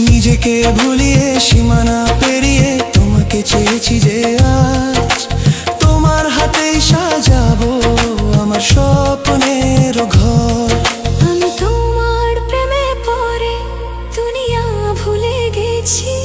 নিজেকে ভুলিয়ে সীমানা পেরিয়ে তোমাকে চেয়েছি যে আজ তোমার হাতেই সাজাবো আমার স্বপ্নের ঘর। আমি তোমার প্রেমে পড়ে দুনিয়া ভুলে গেছি।